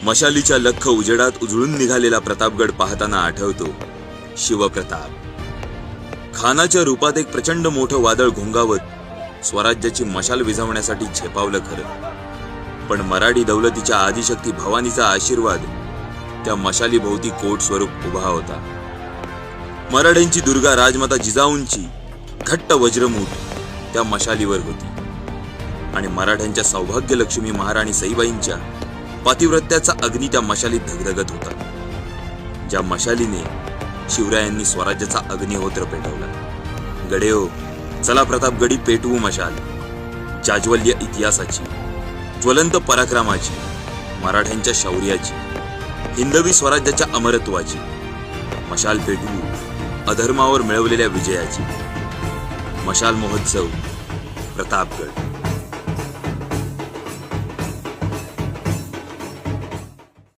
मशालीच्या लख्ख उजेडात उजळून निघालेला प्रतापगड पाहताना आठवतो शिवप्रताप. खानाच्या रूपात एक प्रचंड मोठं वादळ घोंगावत स्वराज्याची मशाल विझवण्यासाठी झेपावलं खरं, पण मराठी दौलतीच्या आदिशक्ती भवानीचा आशीर्वाद त्या मशालीभोवती कोट स्वरूप उभा होता. मराठ्यांची दुर्गा राजमाता जिजाऊंची घट्ट वज्रमूठ त्या मशालीवर होती आणि मराठ्यांच्या सौभाग्य लक्ष्मी महाराणी सईबाईंच्या पातिव्रत्याचा अग्नी त्या मशालीत धगधगत होता, ज्या मशालीने शिवरायांनी स्वराज्याचा अग्निहोत्र पेटवला. गडेओ, चला प्रतापगडी पेटवू मशाल. जाज्वल्य इतिहासाची, ज्वलंत पराक्रमाची, मराठ्यांच्या शौर्याची, हिंदवी स्वराज्याच्या अमरत्वाची. मशाल पेटवू अधर्मावर मिळवलेल्या विजयाची. मशाल महोत्सव, प्रतापगड.